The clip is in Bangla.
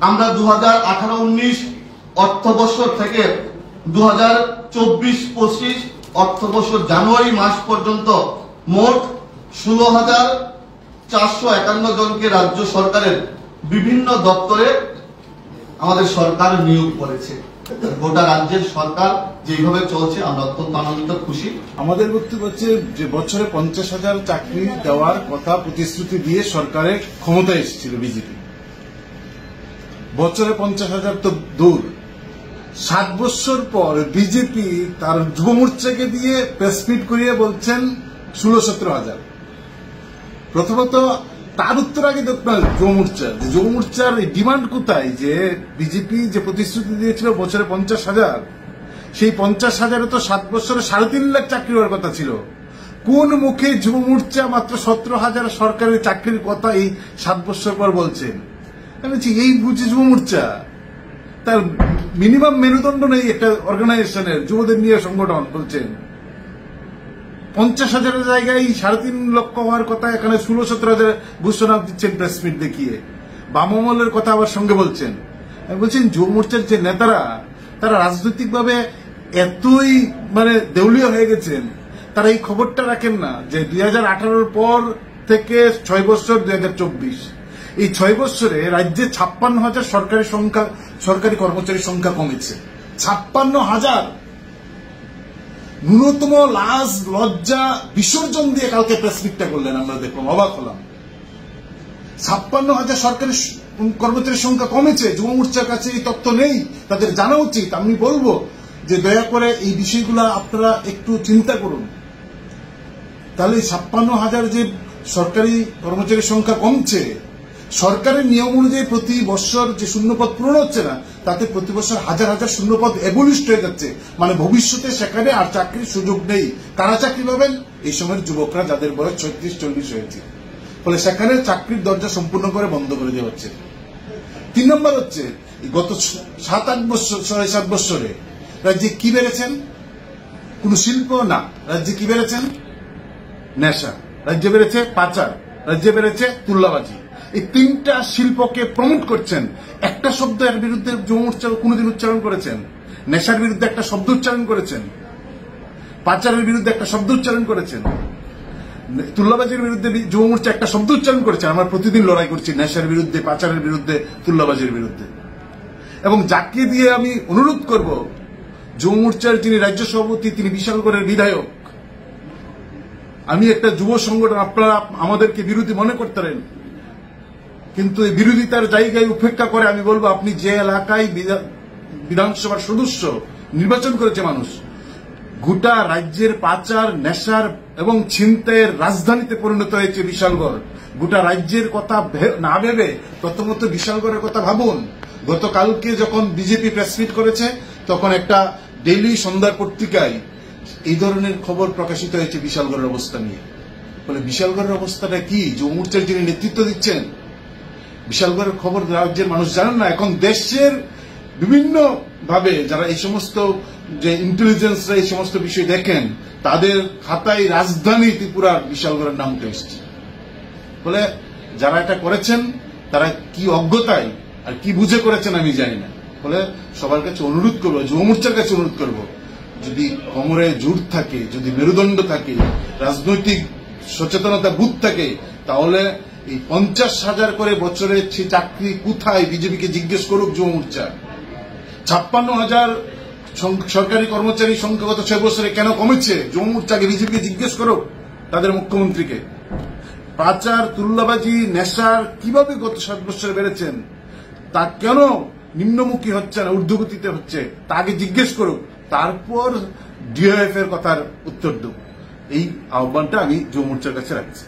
আমরা 2018-19 অর্থবর্ষ থেকে 2024-25 অর্থবর্ষ জানুয়ারি মাস পর্যন্ত মোট 16,451 জনকে রাজ্য সরকারের বিভিন্ন দপ্তরে আমাদের সরকার নিয়োগ করেছে। গোটা রাজ্যের সরকার যেভাবে চলছে আমরা অত্যন্ত আনন্দিত, খুশি। আমাদের বক্তব্য হচ্ছে যে বছরে 50,000 চাকরি দেওয়ার কথা প্রতিশ্রুতি দিয়ে সরকারের ক্ষমতায় এসেছিল বিজেপি। বছরে 50,000 তো দূর, 7 বছর পর বিজেপি তার যুব মোর্চাকে দিয়ে প্রেস মিট করিয়ে বলছেন 16-17,000। প্রথমত তার উত্তর আগে দেখবেন যুব মোর্চার ডিমান্ড কোথায়, যে বিজেপি যে প্রতিশ্রুতি দিয়েছিল বছরে 50,000, সেই 50,000-এ তো 7 বছরে 3.5 লাখ চাকরি হওয়ার কথা ছিল। কোন মুখে যুব মোর্চা মাত্র 17,000 সরকারি চাকরির কথা এই 7 বছর পর বলছেন? আমি বলছি এই বুঝি যুব মোর্চা, তার মিনিমাম মেরুদণ্ড নেই একটা অর্গানাইজেশনের, যুবদের নিয়ে সংগঠন বলছেন 50,000-এর জায়গায় 3.5 লক্ষ হওয়ার কথা, এখানে 16-17,000 ঘোষণা দিচ্ছেন প্রেস মিট দেখিয়ে। বামমহলের কথা আবার সঙ্গে বলছেন। আমি বলছেন যুব মোর্চার যে নেতারা, তারা রাজনৈতিকভাবে এতই দেউলিয়া হয়ে গেছেন, তারা এই খবরটা রাখেন না যে 2018 পর থেকে 6 বছর 2024, এই 6 বছরে রাজ্যে 56,000 সরকারি কর্মচারীর সংখ্যা কমেছে। 56,000 ন্যূনতম লাজ লজ্জা বিসর্জন দিয়ে কালকে প্রেস মিটটা করলেন, আমরা দেখলাম, অবাক হলাম। 56,000 সরকারি কর্মচারীর সংখ্যা কমেছে। যুব মোর্চার কাছে এই তথ্য নেই, তাদের জানা উচিত। আমি বলবো যে দয়া করে এই বিষয়গুলো আপনারা একটু চিন্তা করুন। তাহলে 56,000 যে সরকারি কর্মচারীর সংখ্যা কমছে, সরকারের নিয়ম অনুযায়ী প্রতি বছর যে শূন্যপদ পূরণ হচ্ছে না, তাতে প্রতি বছর হাজার হাজার শূন্যপদ অ্যাবলিশড হয়ে যাচ্ছে। ভবিষ্যতে সেখানে আর চাকরির সুযোগ নেই। কারা চাকরি পাবেন? এই সময়ের যুবকরা, যাদের বয়স 36-40 হয়েছে। ফলে সেখানে চাকরির দরজা সম্পূর্ণ করে বন্ধ করে দেওয়া হচ্ছে। 3 নম্বর হচ্ছে গত 7 বছরে রাজ্যে কি বেড়েছেন? কোন শিল্প না। রাজ্যে কি বেড়েছেন? নেশা। রাজ্যে বেড়েছে পাচার। রাজ্যে বেড়েছে তুল্লাবাজি। এই 3টা শিল্পকে প্রমোট করছেন। একটা শব্দ এর বিরুদ্ধে যুব মোর্চা কোনদিন উচ্চারণ করেছেন? নেশার বিরুদ্ধে একটা শব্দ উচ্চারণ করেছেন? পাচারের বিরুদ্ধে একটা শব্দ উচ্চারণ করেছেন? তুল্লাবাজির বিরুদ্ধে যুব মোর্চা একটা শব্দ উচ্চারণ করেছেন? আমরা প্রতিদিন লড়াই করছি নেশার বিরুদ্ধে, পাচারের বিরুদ্ধে, তুল্লাবাজির বিরুদ্ধে। এবং যাকে দিয়ে আমি অনুরোধ করব, যুব মোর্চার যিনি রাজ্য সভাপতি, তিনি বিশালগড়ের বিধায়ক। আমি একটা যুব সংগঠন, আপনারা আমাদেরকে বিরোধী মনে করতেন, কিন্তু এই বিরোধিতার জায়গায় উপেক্ষা করে আমি বলবো, আপনি যে এলাকায় বিধানসভার সদস্য নির্বাচন করেছে মানুষ, গোটা রাজ্যের পাচার, নেশার এবং ছিনতাইয়ের রাজধানীতে পরিণত হয়েছে বিশালগড়। গোটা রাজ্যের কথা না ভেবে প্রথমত বিশালগড়ের কথা ভাবুন। গতকালকে যখন বিজেপি প্রেস মিট করেছে, তখন একটা ডেইলি সন্ধ্যার পত্রিকায় এই ধরনের খবর প্রকাশিত হয়েছে বিশালগড়ের অবস্থা নিয়ে। বলে বিশালগড়ের অবস্থাটা কি? যুব মোর্চার যিনি নেতৃত্ব দিচ্ছেন, বিশালগড়ের খবর রাজ্যের মানুষ জানেন না। এখন দেশের বিভিন্ন ভাবে যারা এই সমস্ত যে ইন্টেলিজেন্সরা এই সমস্ত বিষয় দেখেন, তাদের খাতায় রাজধানী ত্রিপুরার বিশালগড়ের নাম উঠে এসেছে। বলে যারা এটা করেছেন তারা কি অজ্ঞতায় আর কি বুঝে করেছেন আমি জানি না। বলে সবার কাছে অনুরোধ করবো, যুব মোর্চার কাছে অনুরোধ করবো, যদি কোমরে জোর থাকে, যদি মেরুদণ্ড থাকে, রাজনৈতিক সচেতনতা বুথ থাকে, তাহলে এই 50,000 করে বছরে সে চাকরি কোথায় বিজেপিকে জিজ্ঞেস করুক যুব মোর্চা। 56,000 সরকারি কর্মচারী সংখ্যা গত 6 বছরে কেন কমেছে, যুব মোর্চাকে বিজেপিকে জিজ্ঞেস করুক, তাদের মুখ্যমন্ত্রীকে। পাচার, তুল্লাবাজি, নেশার কিভাবে গত 7 বছরে বেড়েছেন, তা কেন নিম্নমুখী হচ্ছে না, ঊর্ধ্বগতিতে হচ্ছে, তা আগে জিজ্ঞেস করুক, তারপর ডিওএফ এর কথার উত্তর দেব। এই আহ্বানটা আমি যুব মোর্চার কাছে রাখছি।